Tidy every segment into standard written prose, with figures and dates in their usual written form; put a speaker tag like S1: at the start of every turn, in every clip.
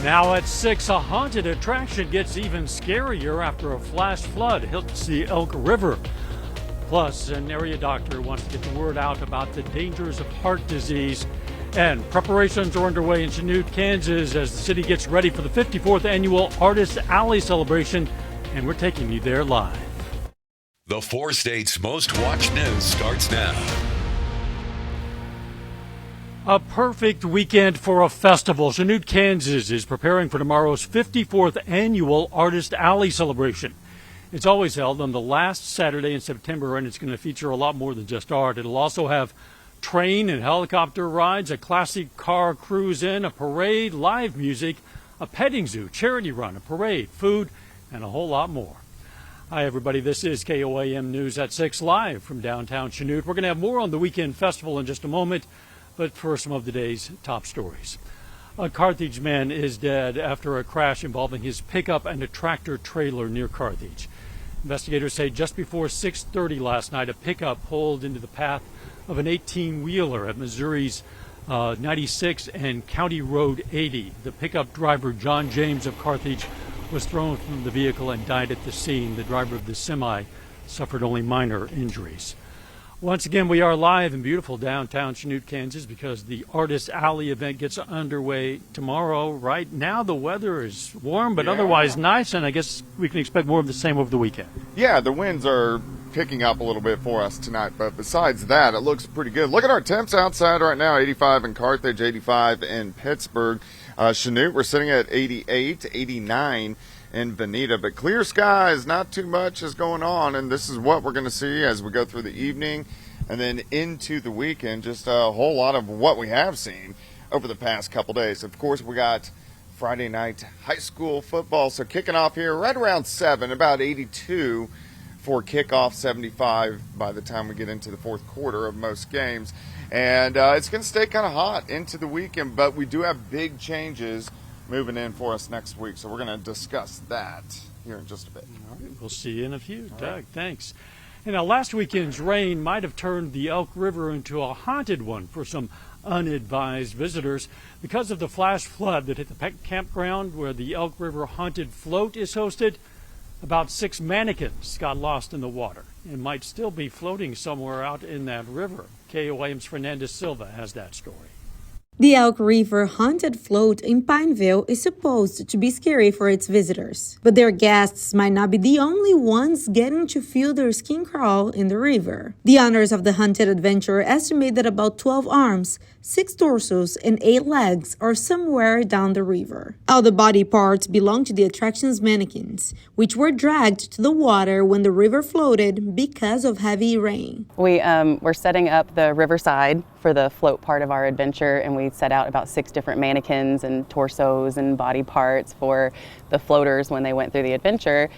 S1: Now at 6, a haunted attraction gets even scarier after a flash flood hits the Elk River. Plus, an area doctor wants to get the word out about the dangers of heart disease. And preparations are underway in Chanute, Kansas, as the city gets ready for the 54th annual Artist Alley celebration. And we're taking you there live.
S2: The 4 states' most watched news starts now.
S1: A perfect weekend for a festival. Chanute, Kansas is preparing for tomorrow's 54th annual Artist Alley celebration. It's always held on the last Saturday in September, and it's going to feature a lot more than just art. It'll also have train and helicopter rides, a classic car cruise in, a parade, live music, a petting zoo, charity run, a parade, food, and a whole lot more. Hi, everybody. This is KOAM News at 6 live from downtown Chanute. We're going to have more on the weekend festival in just a moment, but for some of the day's top stories. A Carthage man is dead after a crash involving his pickup and a tractor trailer near Carthage. Investigators say just before 6:30 last night, a pickup pulled into the path of an 18-wheeler at Missouri's 96 and County Road 80. The pickup driver, John James of Carthage, was thrown from the vehicle and died at the scene. The driver of the semi suffered only minor injuries. Once again, we are live in beautiful downtown Chanute, Kansas, because the Artist Alley event gets underway tomorrow. Right now, the weather is warm, but otherwise nice, and I guess we can expect more of the same over the weekend.
S3: Yeah, the winds are picking up a little bit for us tonight, but besides that, it looks pretty good. Look at our temps outside right now, 85 in Carthage, 85 in Pittsburgh. Chanute, we're sitting at 88, 89 in Veneta, but clear skies, not too much is going on, and this is what we're going to see as we go through the evening and then into the weekend. Just a whole lot of what we have seen over the past couple days. Of course, we got Friday night high school football, so kicking off here right around 7, about 82 for kickoff, 75 by the time we get into the fourth quarter of most games. And it's going to stay kind of hot into the weekend, but we do have big changes moving in for us next week, so we're going to discuss that here in just a bit.
S1: All right, we'll see you in a few. Doug, thanks. And now, last weekend's rain might have turned the Elk River into a haunted one for some unadvised visitors. Because of the flash flood that hit the campground where the Elk River Haunted Float is hosted, about 6 mannequins got lost in the water and might still be floating somewhere out in that river. KOAM's Fernandez Silva has that story.
S4: The Elk River Haunted Float in Pineville is supposed to be scary for its visitors, but their guests might not be the only ones getting to feel their skin crawl in the river. The owners of the haunted adventure estimate that about 12 arms, 6 torsos, and 8 legs are somewhere down the river. All the body parts belong to the attraction's mannequins, which were dragged to the water when the river floated because of heavy rain.
S5: We're setting up the riverside for the float part of our adventure, and we set out about 6 different mannequins and torsos and body parts for the floaters when they went through the adventure,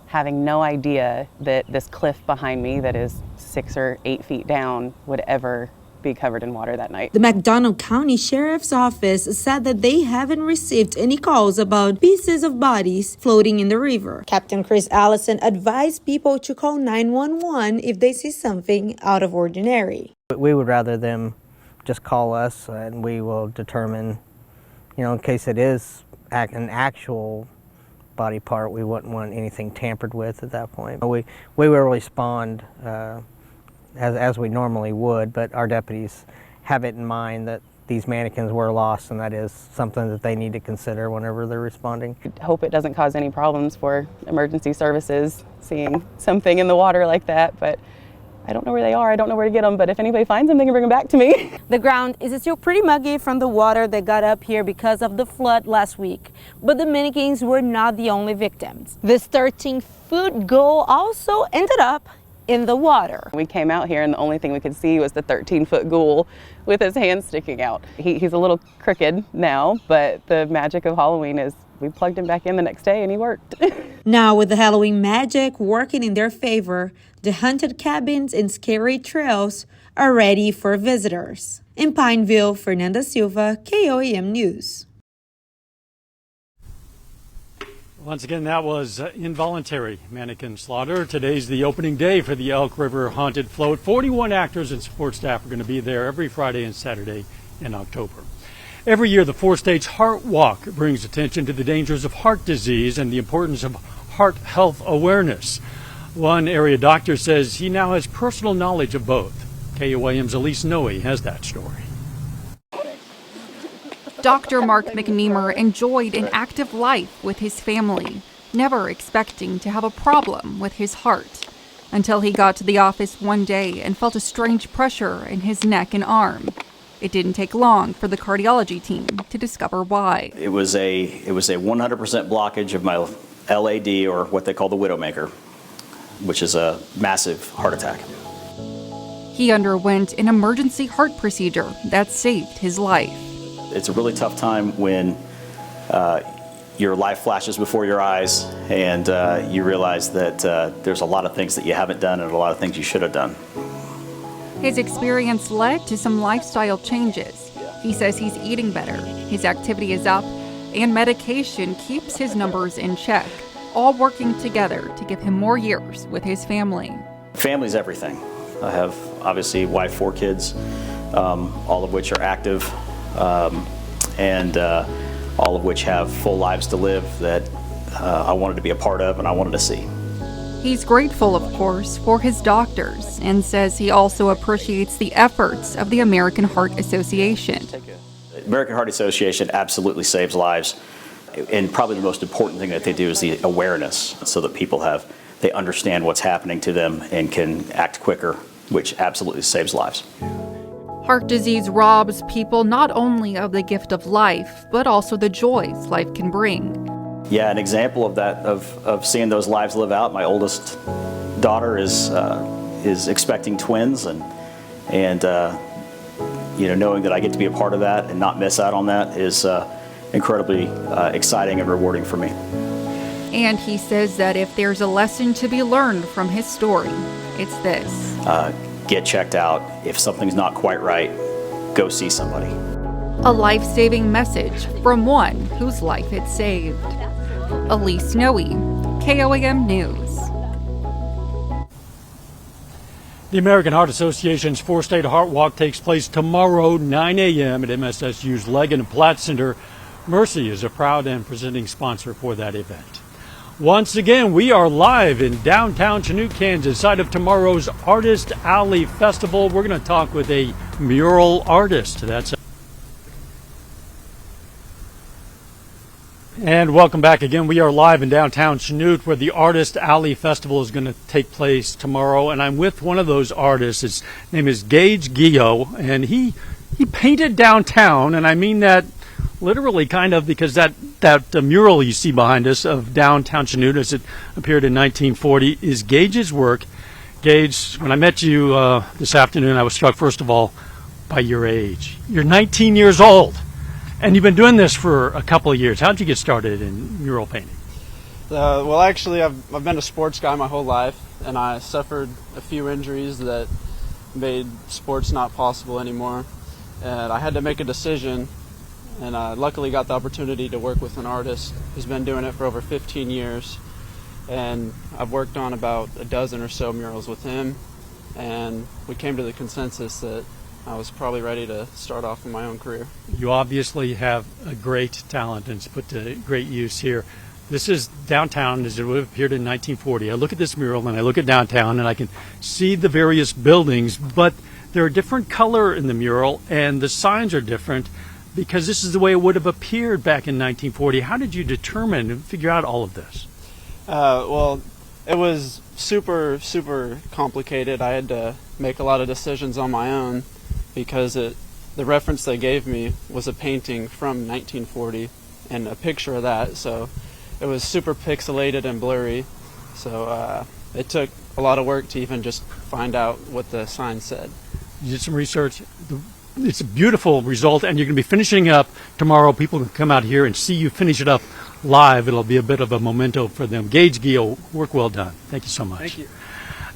S5: having no idea that this cliff behind me that is 6 or 8 feet down would ever be covered in water that night.
S4: The McDonough County Sheriff's Office said that they haven't received any calls about pieces of bodies floating in the river. Captain Chris Allison advised people to call 911 if they see something out of ordinary.
S6: We would rather them just call us, and we will determine, in case it is an actual body part, we wouldn't want anything tampered with at that point. We will respond as we normally would, but our deputies have it in mind that these mannequins were lost, and that is something that they need to consider whenever they're responding.
S5: I hope it doesn't cause any problems for emergency services seeing something in the water like that, but I don't know where they are. I don't know where to get them, but if anybody finds them, they can bring them back to me.
S7: The ground is still pretty muggy from the water that got up here because of the flood last week, but the mannequins were not the only victims. This 13-foot gull also ended up in the water.
S5: We came out here and the only thing we could see was the 13-foot ghoul with his hand sticking out. He's a little crooked now, but the magic of Halloween is we plugged him back in the next day and he worked.
S4: Now, with the Halloween magic working in their favor, the haunted cabins and scary trails are ready for visitors. In Pineville, Fernanda Silva, KOAM News.
S1: Once again, that was involuntary mannequin slaughter. Today's the opening day for the Elk River Haunted Float. 41 actors and support staff are going to be there every Friday and Saturday in October. Every year, the 4 States Heart Walk brings attention to the dangers of heart disease and the importance of heart health awareness. One area doctor says he now has personal knowledge of both. KOAM's Elise Noe has that story.
S8: Dr. Mark McNeamer enjoyed an active life with his family, never expecting to have a problem with his heart, until he got to the office one day and felt a strange pressure in his neck and arm. It didn't take long for the cardiology team to discover why.
S9: It was a 100% blockage of my LAD, or what they call the widowmaker, which is a massive heart attack.
S8: He underwent an emergency heart procedure that saved his life.
S9: It's a really tough time when your life flashes before your eyes and you realize that there's a lot of things that you haven't done and a lot of things you should have done.
S8: His experience led to some lifestyle changes. He says he's eating better, his activity is up, and medication keeps his numbers in check, all working together to give him more years with his family.
S9: Family's everything. I have, obviously, wife, 4 kids, all of which are active, and all of which have full lives to live that I wanted to be a part of and I wanted to see.
S8: He's grateful, of course, for his doctors and says he also appreciates the efforts of the American Heart Association.
S9: The American Heart Association absolutely saves lives, and probably the most important thing that they do is the awareness, so that people they understand what's happening to them and can act quicker, which absolutely saves lives.
S8: Heart disease robs people not only of the gift of life, but also the joys life can bring.
S9: Yeah, an example of that, of seeing those lives live out. My oldest daughter is expecting twins, and knowing that I get to be a part of that and not miss out on that is incredibly exciting and rewarding for me.
S8: And he says that if there's a lesson to be learned from his story, it's this.
S9: Get checked out. If something's not quite right, go see somebody.
S8: A life-saving message from one whose life it saved. Elise Noe, KOAM News.
S1: The American Heart Association's 4-State Heart Walk takes place tomorrow, 9 a.m. at MSSU's Leggett and Platt Center. Mercy is a proud and presenting sponsor for that event. Once again, we are live in downtown Chanute, Kansas, site of tomorrow's Artist Alley Festival. We're going to talk with a mural artist. And welcome back again. We are live in downtown Chanute, where the Artist Alley Festival is going to take place tomorrow. And I'm with one of those artists. His name is Gage Gio, and he painted downtown, and I mean that literally, kind of, because that mural you see behind us of downtown Chanute, as it appeared in 1940, is Gage's work. Gage, when I met you this afternoon, I was struck, first of all, by your age. You're 19 years old. And you've been doing this for a couple of years. How did you get started in mural painting?
S10: Well, actually, I've been a sports guy my whole life, and I suffered a few injuries that made sports not possible anymore. And I had to make a decision, and I luckily got the opportunity to work with an artist who's been doing it for over 15 years. And I've worked on about a dozen or so murals with him, and we came to the consensus that I was probably ready to start off in my own career.
S1: You obviously have a great talent, and it's put to great use here. This is downtown as it would have appeared in 1940. I look at this mural and I look at downtown and I can see the various buildings, but they're a different color in the mural and the signs are different because this is the way it would have appeared back in 1940. How did you determine and figure out all of this?
S10: Well, it was super complicated. I had to make a lot of decisions on my own, because the reference they gave me was a painting from 1940 and a picture of that, so it was super pixelated and blurry, so it took a lot of work to even just find out what the sign said.
S1: You did some research. It's a beautiful result, and you're going to be finishing up tomorrow. People can come out here and see you finish it up live. It'll be a bit of a memento for them. Gage Gio, work well done. Thank you so much.
S10: Thank you.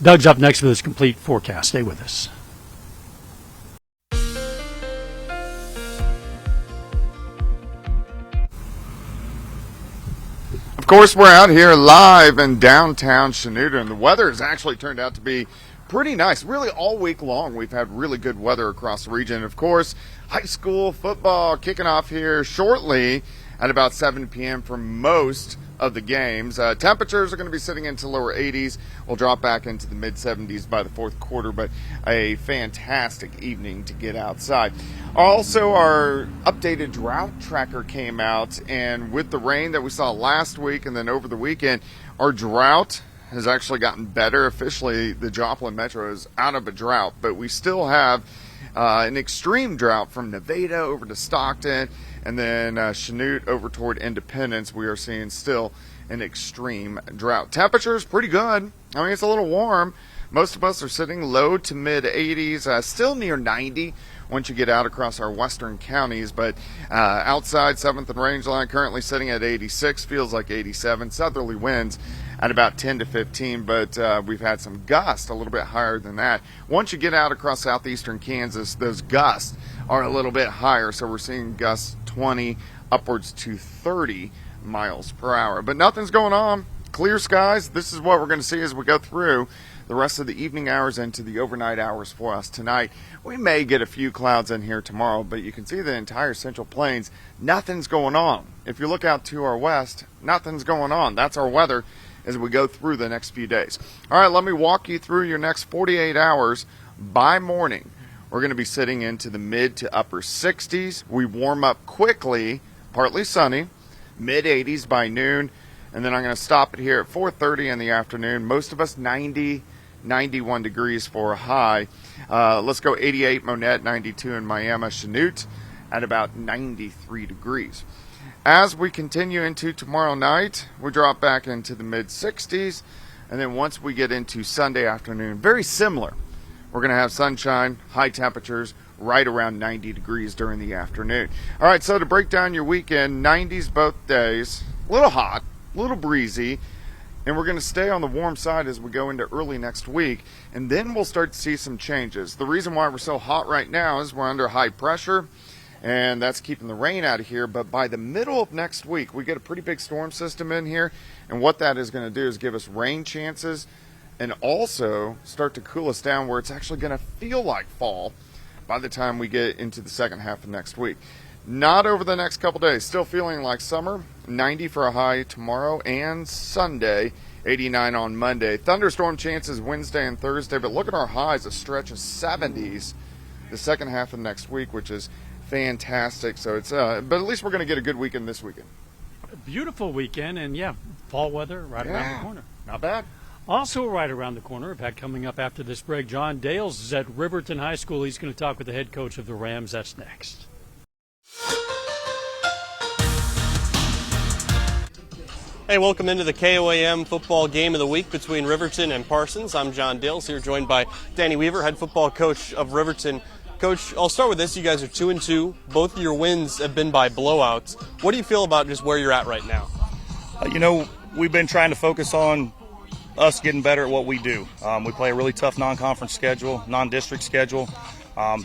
S1: Doug's up next with his complete forecast. Stay with us.
S3: Of course, we're out here live in downtown Chanute, and the weather has actually turned out to be pretty nice. Really, all week long, we've had really good weather across the region. Of course, high school football kicking off here shortly at about 7 p.m. for most of the games. Temperatures are going to be sitting into lower 80s. We'll drop back into the mid 70s by the fourth quarter, but a fantastic evening to get outside. Also, our updated drought tracker came out, and with the rain that we saw last week and then over the weekend, our drought has actually gotten better. Officially, the Joplin Metro is out of a drought, but we still have an extreme drought from Nevada over to Stockton, and then Chanute over toward Independence. We are seeing still an extreme drought. Temperatures pretty good. I mean, it's a little warm. Most of us are sitting low to mid 80s, still near 90 once you get out across our western counties. But outside 7th and Rangeline currently sitting at 86, feels like 87. Southerly winds at about 10 to 15, but we've had some gusts a little bit higher than that. Once you get out across southeastern Kansas, those gusts are a little bit higher, so we're seeing gusts 20 upwards to 30 miles per hour. But nothing's going on. Clear skies. This is what we're going to see as we go through the rest of the evening hours into the overnight hours for us tonight. We may get a few clouds in here tomorrow, but you can see the entire Central Plains. Nothing's going on. If you look out to our west, nothing's going on. That's our weather as we go through the next few days. All right, let me walk you through your next 48 hours. By morning, we're going to be sitting into the mid to upper 60s. We warm up quickly, partly sunny, mid 80s by noon, and then I'm going to stop it here at 4:30 in the afternoon. Most of us 90, 91 degrees for a high. Let's go 88 Monette, 92 in Miami, Chanute at about 93 degrees. As we continue into tomorrow night, we drop back into the mid 60s, and then once we get into Sunday afternoon, very similar. We're going to have sunshine, high temperatures, right around 90 degrees during the afternoon. All right, so to break down your weekend, 90s both days, a little hot, a little breezy, and we're going to stay on the warm side as we go into early next week, and then we'll start to see some changes. The reason why we're so hot right now is we're under high pressure, and that's keeping the rain out of here. But by the middle of next week, we get a pretty big storm system in here, and what that is going to do is give us rain chances and also start to cool us down where it's actually going to feel like fall by the time we get into the second half of next week. Not over the next couple days. Still feeling like summer. 90 for a high tomorrow and Sunday. 89 on Monday. Thunderstorm chances Wednesday and Thursday, but look at our highs, a stretch of 70s the second half of next week, which is fantastic. So it's but at least we're going to get a good weekend this weekend.
S1: A beautiful weekend, and yeah, fall weather right around the corner.
S3: Not bad.
S1: Also right around the corner, in fact, coming up after this break, John Dales is at Riverton High School. He's going to talk with the head coach of the Rams. That's next.
S11: Hey, welcome into the KOAM football game of the week between Riverton and Parsons. I'm John Dales here, joined by Danny Weaver, head football coach of Riverton. Coach, I'll start with this. You guys are 2-2. Both of your wins have been by blowouts. What do you feel about just where you're at right now?
S12: We've been trying to focus on us getting better at what we do. We play a really tough non-conference schedule, non-district schedule,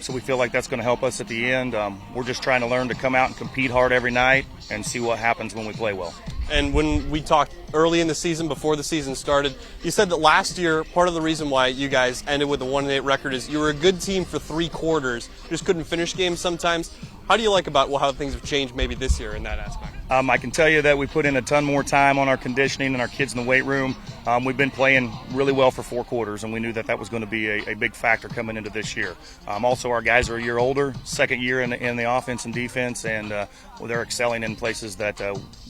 S12: so we feel like that's going to help us at the end. We're just trying to learn to come out and compete hard every night and see what happens when we play well.
S11: And when we talked early in the season, before the season started, you said that last year, part of the reason why you guys ended with a 1-8 record is you were a good team for 3 quarters, just couldn't finish games sometimes. How do you like about how things have changed maybe this year in that aspect?
S12: I can tell you that we put in a ton more time on our conditioning and our kids in the weight room. We've been playing really well for 4 quarters, and we knew that was going to be a big factor coming into this year. Also, our guys are a year older, second year in the offense and defense, and they're excelling in places that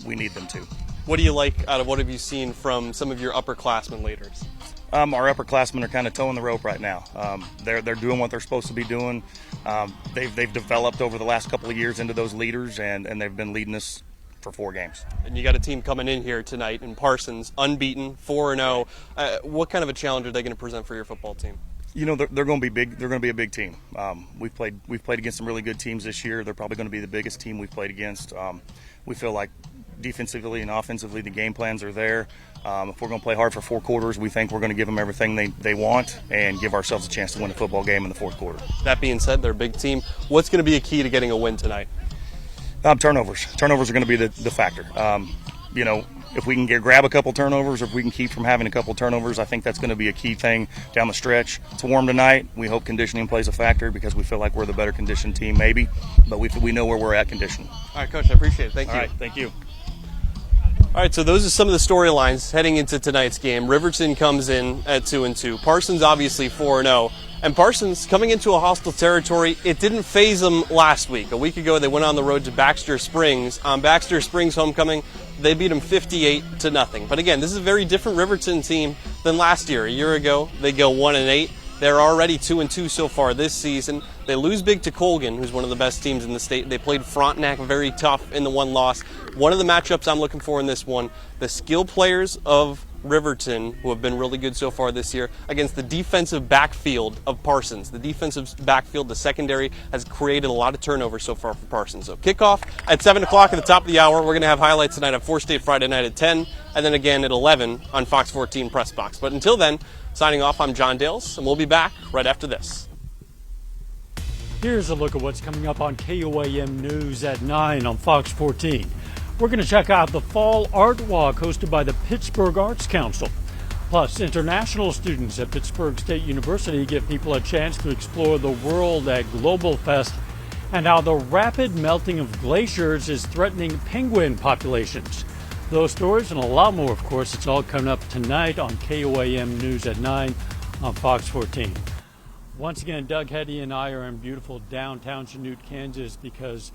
S12: we need them to.
S11: What do you like out of what have you seen from some of your upperclassmen leaders?
S12: Our upperclassmen are kind of toeing the rope right now. They're doing what they're supposed to be doing. They've developed over the last couple of years into those leaders, and they've been leading us for 4 games.
S11: And you got a team coming in here tonight in Parsons, unbeaten, 4-0. What kind of a challenge are they going to present for your football team?
S12: They're going to be big. They're going to be a big team. We've played against some really good teams this year. They're probably going to be the biggest team we've played against. We feel like defensively and offensively the game plans are there. If we're going to play hard for 4 quarters, we think we're going to give them everything they want and give ourselves a chance to win a football game in the 4th quarter.
S11: That being said, they're a big team. What's going to be a key to getting a win tonight?
S12: Turnovers. Turnovers are going to be the factor. if we can grab a couple turnovers, or if we can keep from having a couple turnovers, I think that's going to be a key thing down the stretch. It's warm tonight. We hope conditioning plays a factor because we feel like we're the better conditioned team, maybe, but we know where we're at conditioned.
S11: All right, Coach, I appreciate it. Thank you.
S12: All right, thank you.
S11: All right, so those are some of the storylines heading into tonight's game. Riverton comes in at 2-2. Parsons obviously 4-0. And Parsons coming into a hostile territory, it didn't faze them last week. A week ago, they went on the road to Baxter Springs. On Baxter Springs homecoming, they beat them 58-0. But again, this is a very different Riverton team than last year. A year ago, they go 1-8. They're already 2-2 so far this season. They lose big to Colgan, who's one of the best teams in the state. They played Frontenac very tough in the one loss. One of the matchups I'm looking for in this one, the skill players of Riverton, who have been really good so far this year, against the defensive backfield of Parsons. The defensive backfield, the secondary, has created a lot of turnover so far for Parsons. So kickoff at 7 o'clock at the top of the hour. We're going to have highlights tonight on 4 State Friday night at 10, and then again at 11 on Fox 14 Press Box. But until then, signing off, I'm John Dales, and we'll be back right after this.
S1: Here's a look at what's coming up on KOAM News at 9 on Fox 14. We're going to check out the Fall Art Walk hosted by the Pittsburgh Arts Council. Plus, international students at Pittsburgh State University give people a chance to explore the world at Global Fest, and how the rapid melting of glaciers is threatening penguin populations. Those stories and a lot more, of course, it's all coming up tonight on KOAM News at 9 on Fox 14. Once again, Doug Heddy and I are in beautiful downtown Chanute, Kansas, because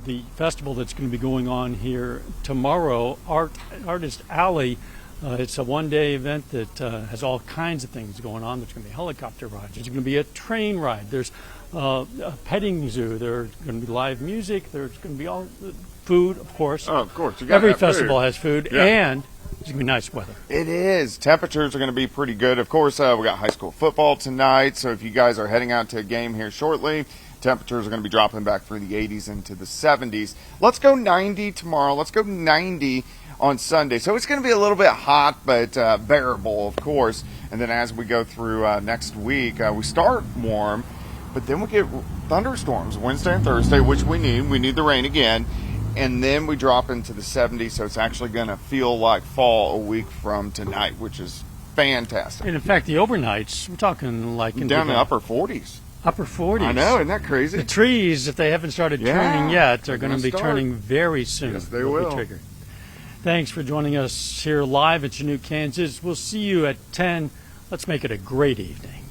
S1: the festival that's going to be going on here tomorrow, Artist Alley. It's a one-day event that has all kinds of things going on. There's going to be helicopter rides. There's going to be a train ride. There's a petting zoo. There's going to be live music. There's going to be all food, of course.
S3: Oh, of course. You gotta
S1: Every
S3: have
S1: festival
S3: food.
S1: has food,
S3: Yeah.
S1: and it's going to be nice weather.
S3: It is. Temperatures are going to be pretty good. Of course, we got high school football tonight, so if you guys are heading out to a game here shortly, temperatures are going to be dropping back through the 80s into the 70s. Let's go 90 tomorrow. Let's go 90 on Sunday. So it's going to be a little bit hot, but bearable, of course. And then as we go through next week, we start warm, but then we get thunderstorms Wednesday and Thursday, which we need. We need the rain again. And then we drop into the 70s, so it's actually going to feel like fall a week from tonight, which is fantastic.
S1: And in fact, the overnights, we're talking like into
S3: Down in
S1: the
S3: the upper 40s.
S1: upper 40s.
S3: I know, isn't that crazy?
S1: The trees, if they haven't started
S3: Yeah,
S1: turning yet, are
S3: they're
S1: going to
S3: gonna
S1: be
S3: start.
S1: turning very soon.
S3: Yes, they
S1: They'll be
S3: will.
S1: triggered. Thanks for joining us here live at Chanute, Kansas. We'll see you at 10. Let's make it a great evening.